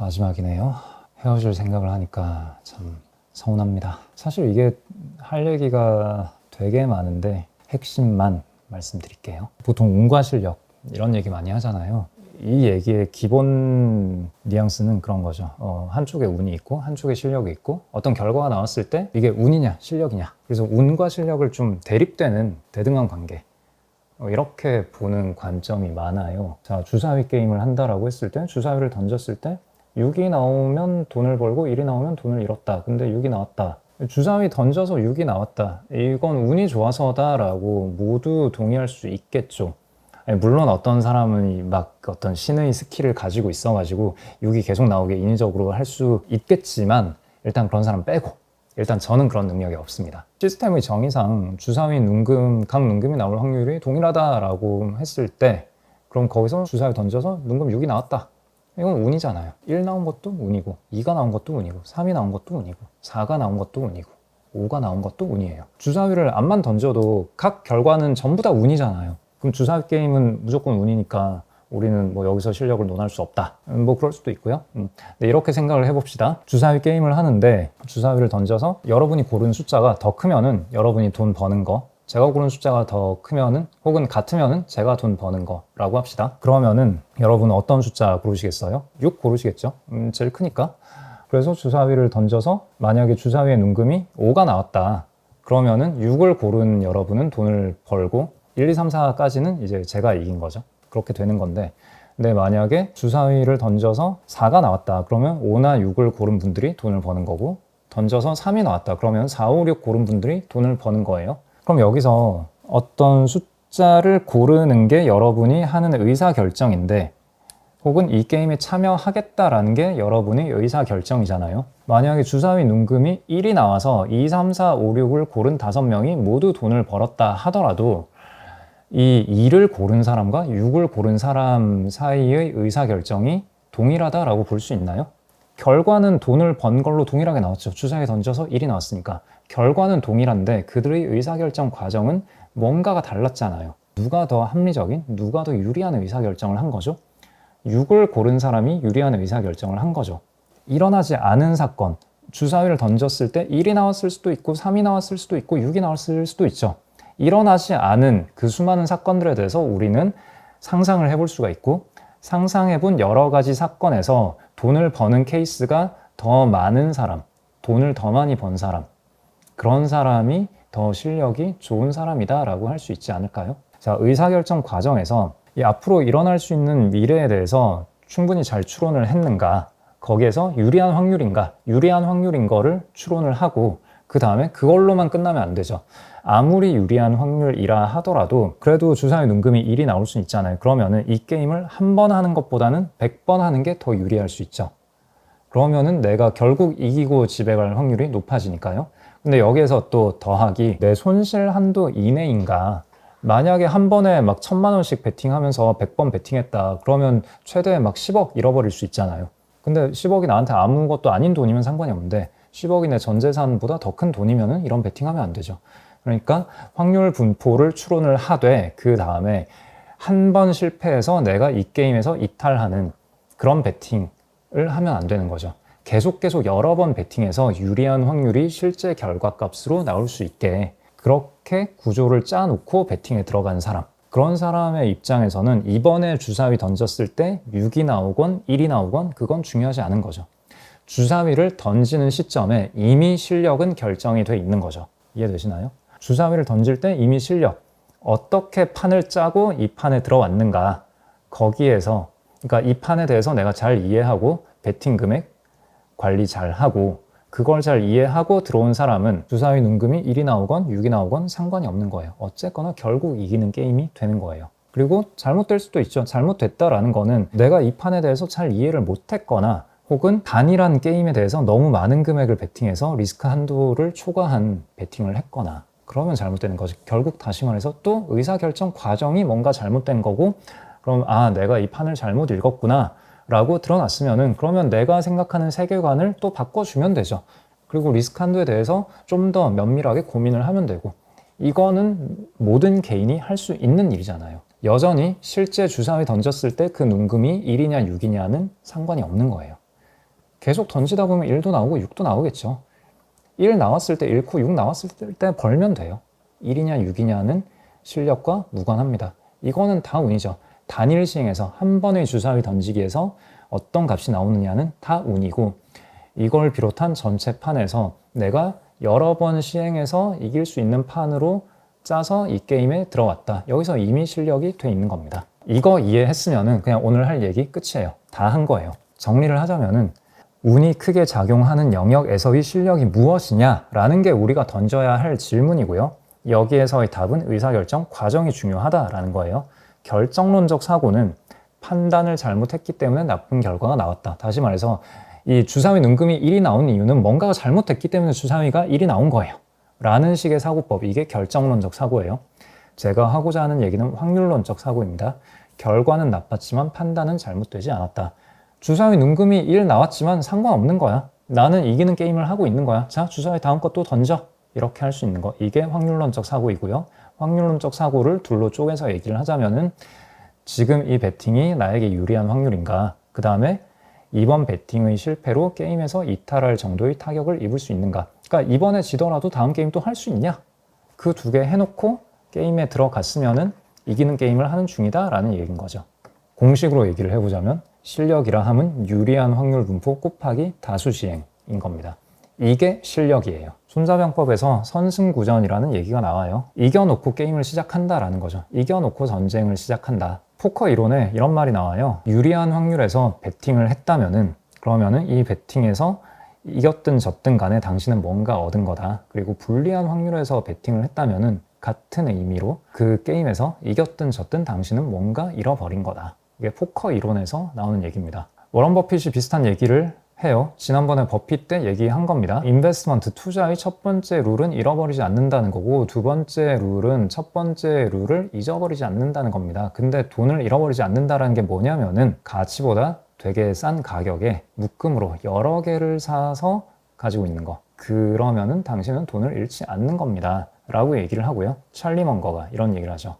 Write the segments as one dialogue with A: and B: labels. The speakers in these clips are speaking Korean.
A: 마지막이네요. 헤어질 생각을 하니까 참 서운합니다. 사실 이게 할 얘기가 되게 많은데 핵심만 말씀드릴게요. 보통 운과 실력 이런 얘기 많이 하잖아요. 이 얘기의 기본 뉘앙스는 그런 거죠. 한쪽에 운이 있고 한쪽에 실력이 있고 어떤 결과가 나왔을 때 이게 운이냐 실력이냐, 그래서 운과 실력을 좀 대립되는 대등한 관계, 이렇게 보는 관점이 많아요. 자, 주사위 게임을 한다라고 했을 때, 주사위를 던졌을 때 6이 나오면 돈을 벌고 1이 나오면 돈을 잃었다. 근데 6이 나왔다. 주사위 던져서 6이 나왔다. 이건 운이 좋아서다 라고 모두 동의할 수 있겠죠. 물론 어떤 사람은 막 어떤 신의 스킬을 가지고 있어가지고 6이 계속 나오게 인위적으로 할 수 있겠지만, 일단 그런 사람 빼고, 일단 저는 그런 능력이 없습니다. 시스템의 정의상 주사위 눈금, 각 눈금이 나올 확률이 동일하다라고 했을 때, 그럼 거기서 주사위 던져서 눈금 6이 나왔다. 이건 운이잖아요. 1 나온 것도 운이고, 2가 나온 것도 운이고, 3이 나온 것도 운이고, 4가 나온 것도 운이고, 5가 나온 것도 운이에요. 주사위를 암만 던져도 각 결과는 전부 다 운이잖아요. 그럼 주사위 게임은 무조건 운이니까 우리는 뭐 여기서 실력을 논할 수 없다. 뭐 그럴 수도 있고요. 네, 이렇게 생각을 해봅시다. 주사위 게임을 하는데 주사위를 던져서 여러분이 고른 숫자가 더 크면은 여러분이 돈 버는 거, 제가 고른 숫자가 더 크면은 혹은 같으면은 제가 돈 버는 거라고 합시다. 그러면은 여러분은 어떤 숫자 고르시겠어요? 6 고르시겠죠? 제일 크니까. 그래서 주사위를 던져서 만약에 주사위의 눈금이 5가 나왔다. 그러면은 6을 고른 여러분은 돈을 벌고 1, 2, 3, 4까지는 이제 제가 이긴 거죠. 그렇게 되는 건데, 근데 만약에 주사위를 던져서 4가 나왔다. 그러면 5나 6을 고른 분들이 돈을 버는 거고, 던져서 3이 나왔다. 그러면 4, 5, 6 고른 분들이 돈을 버는 거예요. 그럼 여기서 어떤 숫자를 고르는 게 여러분이 하는 의사결정인데, 혹은 이 게임에 참여하겠다라는 게 여러분의 의사결정이잖아요. 만약에 주사위 눈금이 1이 나와서 2, 3, 4, 5, 6을 고른 5명이 모두 돈을 벌었다 하더라도 이 2를 고른 사람과 6을 고른 사람 사이의 의사결정이 동일하다라고 볼 수 있나요? 결과는 돈을 번 걸로 동일하게 나왔죠. 주사위 던져서 1이 나왔으니까. 결과는 동일한데 그들의 의사결정 과정은 뭔가가 달랐잖아요. 누가 더 합리적인, 누가 더 유리한 의사결정을 한 거죠? 6을 고른 사람이 유리한 의사결정을 한 거죠. 일어나지 않은 사건, 주사위를 던졌을 때 1이 나왔을 수도 있고 3이 나왔을 수도 있고 6이 나왔을 수도 있죠. 일어나지 않은 그 수많은 사건들에 대해서 우리는 상상을 해볼 수가 있고, 상상해본 여러 가지 사건에서 돈을 버는 케이스가 더 많은 사람, 돈을 더 많이 번 사람, 그런 사람이 더 실력이 좋은 사람이다 라고 할 수 있지 않을까요? 자, 의사결정 과정에서 이 앞으로 일어날 수 있는 미래에 대해서 충분히 잘 추론을 했는가, 거기에서 유리한 확률인가, 유리한 확률인 거를 추론을 하고, 그 다음에 그걸로만 끝나면 안 되죠. 아무리 유리한 확률이라 하더라도 그래도 주사위 눈금이 1이 나올 수 있잖아요. 그러면은 이 게임을 한 번 하는 것보다는 100번 하는 게 더 유리할 수 있죠. 그러면은 내가 결국 이기고 집에 갈 확률이 높아지니까요. 근데 여기에서 또 더하기, 내 손실 한도 이내인가. 만약에 한 번에 막 1000만 원씩 베팅하면서 100번 베팅했다. 그러면 최대 막 10억 잃어버릴 수 있잖아요. 근데 10억이 나한테 아무것도 아닌 돈이면 상관이 없는데 10억이 내 전 재산보다 더 큰 돈이면은 이런 베팅하면 안 되죠. 그러니까 확률 분포를 추론을 하되, 그 다음에 한 번 실패해서 내가 이 게임에서 이탈하는 그런 베팅을 하면 안 되는 거죠. 계속 여러 번 베팅해서 유리한 확률이 실제 결과값으로 나올 수 있게 그렇게 구조를 짜놓고 베팅에 들어간 사람, 그런 사람의 입장에서는 이번에 주사위 던졌을 때 6이 나오건 1이 나오건 그건 중요하지 않은 거죠. 주사위를 던지는 시점에 이미 실력은 결정이 돼 있는 거죠. 이해되시나요? 주사위를 던질 때 이미 실력, 어떻게 판을 짜고 이 판에 들어왔는가, 거기에서, 그러니까 이 판에 대해서 내가 잘 이해하고 베팅 금액 관리 잘 하고 그걸 잘 이해하고 들어온 사람은 주사위 눈금이 1이 나오건 6이 나오건 상관이 없는 거예요. 어쨌거나 결국 이기는 게임이 되는 거예요. 그리고 잘못될 수도 있죠. 잘못됐다라는 거는 내가 이 판에 대해서 잘 이해를 못했거나, 혹은 단일한 게임에 대해서 너무 많은 금액을 베팅해서 리스크 한도를 초과한 베팅을 했거나, 그러면 잘못되는 거죠. 결국 다시 말해서 또 의사결정 과정이 뭔가 잘못된 거고, 그럼 내가 이 판을 잘못 읽었구나 라고 드러났으면은, 그러면 내가 생각하는 세계관을 또 바꿔주면 되죠. 그리고 리스크 한도에 대해서 좀 더 면밀하게 고민을 하면 되고, 이거는 모든 개인이 할 수 있는 일이잖아요. 여전히 실제 주사위 던졌을 때 그 눈금이 1이냐 6이냐는 상관이 없는 거예요. 계속 던지다 보면 1도 나오고 6도 나오겠죠. 1 나왔을 때 1코 6 나왔을 때 벌면 돼요. 1이냐 6이냐는 실력과 무관합니다. 이거는 다 운이죠. 단일 시행에서 한 번의 주사위 던지기에서 어떤 값이 나오느냐는 다 운이고, 이걸 비롯한 전체 판에서 내가 여러 번 시행해서 이길 수 있는 판으로 짜서 이 게임에 들어왔다. 여기서 이미 실력이 돼 있는 겁니다. 이거 이해했으면은 그냥 오늘 할 얘기 끝이에요. 다 한 거예요. 정리를 하자면은 운이 크게 작용하는 영역에서의 실력이 무엇이냐라는 게 우리가 던져야 할 질문이고요. 여기에서의 답은 의사결정 과정이 중요하다라는 거예요. 결정론적 사고는 판단을 잘못했기 때문에 나쁜 결과가 나왔다. 다시 말해서 이 주사위 눈금이 1이 나온 이유는 뭔가가 잘못됐기 때문에 주사위가 1이 나온 거예요. 라는 식의 사고법, 이게 결정론적 사고예요. 제가 하고자 하는 얘기는 확률론적 사고입니다. 결과는 나빴지만 판단은 잘못되지 않았다. 주사위 눈금이 1 나왔지만 상관없는 거야. 나는 이기는 게임을 하고 있는 거야. 자, 주사위 다음 거 또 던져. 이렇게 할 수 있는 거. 이게 확률론적 사고이고요. 확률론적 사고를 둘로 쪼개서 얘기를 하자면은 지금 이 배팅이 나에게 유리한 확률인가? 그 다음에 이번 배팅의 실패로 게임에서 이탈할 정도의 타격을 입을 수 있는가? 그러니까 이번에 지더라도 다음 게임 또 할 수 있냐? 그 두 개 해놓고 게임에 들어갔으면은 이기는 게임을 하는 중이다 라는 얘기인 거죠. 공식으로 얘기를 해보자면 실력이라 함은 유리한 확률 분포 곱하기 다수 시행인 겁니다. 이게 실력이에요. 손자병법에서 선승구전이라는 얘기가 나와요. 이겨놓고 게임을 시작한다라는 거죠. 이겨놓고 전쟁을 시작한다. 포커 이론에 이런 말이 나와요. 유리한 확률에서 베팅을 했다면은, 그러면은 이 베팅에서 이겼든 졌든 간에 당신은 뭔가 얻은 거다. 그리고 불리한 확률에서 베팅을 했다면은 같은 의미로 그 게임에서 이겼든 졌든 당신은 뭔가 잃어버린 거다. 이게 포커 이론에서 나오는 얘기입니다. 워런 버핏이 비슷한 얘기를 해요. 지난번에 버핏 때 얘기한 겁니다. 인베스트먼트 투자의 첫 번째 룰은 잃어버리지 않는다는 거고, 두 번째 룰은 첫 번째 룰을 잊어버리지 않는다는 겁니다. 근데 돈을 잃어버리지 않는다는 게 뭐냐면은 가치보다 되게 싼 가격에 묶음으로 여러 개를 사서 가지고 있는 거. 그러면은 당신은 돈을 잃지 않는 겁니다. 라고 얘기를 하고요. 찰리 먼거가 이런 얘기를 하죠.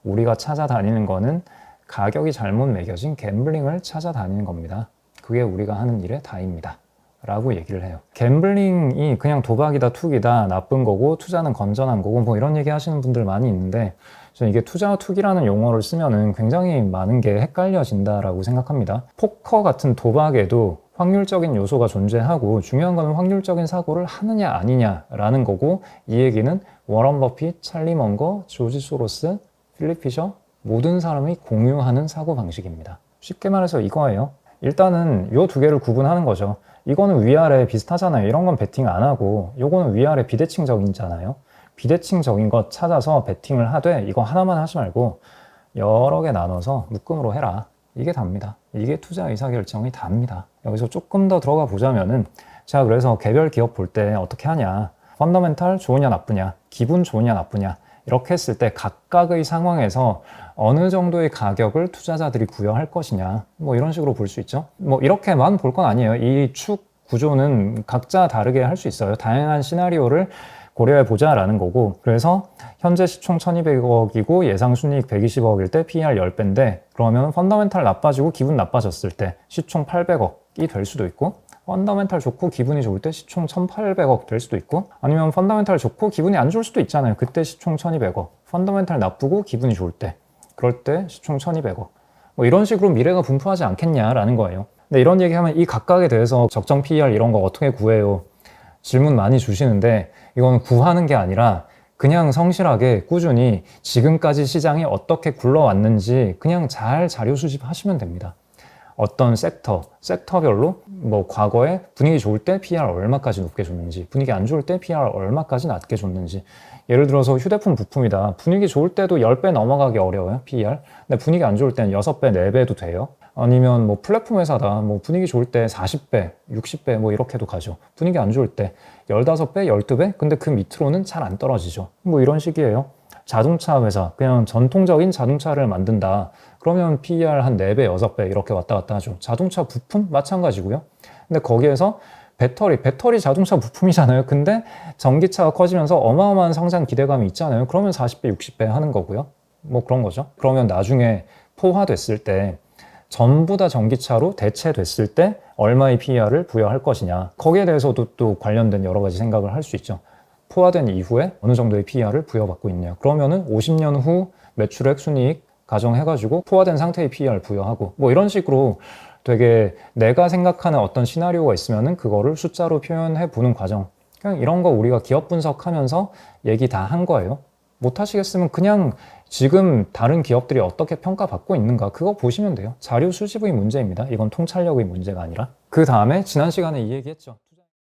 A: 우리가 찾아다니는 거는 가격이 잘못 매겨진 갬블링을 찾아다니는 겁니다. 그게 우리가 하는 일의 다입니다. 라고 얘기를 해요. 갬블링이 그냥 도박이다, 투기다, 나쁜 거고, 투자는 건전한 거고, 뭐 이런 얘기 하시는 분들 많이 있는데, 저는 이게 투자와 투기라는 용어를 쓰면은 굉장히 많은 게 헷갈려진다라고 생각합니다. 포커 같은 도박에도 확률적인 요소가 존재하고, 중요한 거는 확률적인 사고를 하느냐 아니냐라는 거고, 이 얘기는 워런 버핏, 찰리 먼거, 조지 소로스, 필립 피셔 모든 사람이 공유하는 사고 방식입니다. 쉽게 말해서 이거예요. 일단은 요 두 개를 구분하는 거죠. 이거는 위아래 비슷하잖아요. 이런 건 베팅 안 하고, 요거는 위아래 비대칭적이잖아요. 비대칭적인 것 찾아서 베팅을 하되 이거 하나만 하지 말고 여러 개 나눠서 묶음으로 해라. 이게 답니다. 이게 투자 의사결정이 답니다. 여기서 조금 더 들어가 보자면은, 자, 그래서 개별 기업 볼 때 어떻게 하냐, 펀더멘탈 좋으냐 나쁘냐, 기분 좋으냐 나쁘냐, 이렇게 했을 때 각각의 상황에서 어느 정도의 가격을 투자자들이 부여할 것이냐, 뭐 이런 식으로 볼 수 있죠. 뭐 이렇게만 볼 건 아니에요. 이 축 구조는 각자 다르게 할 수 있어요. 다양한 시나리오를 고려해 보자라는 거고, 그래서 현재 시총 1200억이고 예상 순이익 120억일 때 PER 10배인데, 그러면 펀더멘탈 나빠지고 기분 나빠졌을 때 시총 800억이 될 수도 있고, 펀더멘탈 좋고 기분이 좋을 때 시총 1800억 될 수도 있고, 아니면 펀더멘탈 좋고 기분이 안 좋을 수도 있잖아요. 그때 시총 1200억. 펀더멘탈 나쁘고 기분이 좋을 때, 그럴 때 시총 1200억. 뭐 이런 식으로 미래가 분포하지 않겠냐라는 거예요. 근데 이런 얘기하면 이 각각에 대해서 적정 PER 이런 거 어떻게 구해요? 질문 많이 주시는데, 이건 구하는 게 아니라 그냥 성실하게 꾸준히 지금까지 시장이 어떻게 굴러왔는지 그냥 잘 자료 수집하시면 됩니다. 어떤 섹터별로 뭐 과거에 분위기 좋을 때 PER 얼마까지 높게 줬는지, 분위기 안 좋을 때 PER 얼마까지 낮게 줬는지. 예를 들어서 휴대폰 부품이다. 분위기 좋을 때도 10배 넘어가기 어려워요, PER. 근데 분위기 안 좋을 때는 6배, 4배도 돼요. 아니면 뭐 플랫폼 회사다. 뭐 분위기 좋을 때 40배, 60배 뭐 이렇게도 가죠. 분위기 안 좋을 때 15배, 12배? 근데 그 밑으로는 잘 안 떨어지죠. 뭐 이런 식이에요. 자동차 회사, 그냥 전통적인 자동차를 만든다. 그러면 PER 한 4배, 6배 이렇게 왔다 갔다 하죠. 자동차 부품 마찬가지고요. 근데 거기에서 배터리 자동차 부품이잖아요. 근데 전기차가 커지면서 어마어마한 성장 기대감이 있잖아요. 그러면 40배, 60배 하는 거고요. 뭐 그런 거죠. 그러면 나중에 포화됐을 때 전부 다 전기차로 대체됐을 때 얼마의 PER을 부여할 것이냐. 거기에 대해서도 또 관련된 여러 가지 생각을 할 수 있죠. 포화된 이후에 어느 정도의 PER을 부여받고 있냐. 그러면은 50년 후 매출액, 순이익 가정해가지고 포화된 상태의 PER 부여하고 뭐 이런 식으로 되게 내가 생각하는 어떤 시나리오가 있으면은 그거를 숫자로 표현해 보는 과정. 그냥 이런 거 우리가 기업 분석하면서 얘기 다 한 거예요. 못 하시겠으면 그냥 지금 다른 기업들이 어떻게 평가받고 있는가 그거 보시면 돼요. 자료 수집의 문제입니다. 이건 통찰력의 문제가 아니라. 그 다음에 지난 시간에 이 얘기했죠.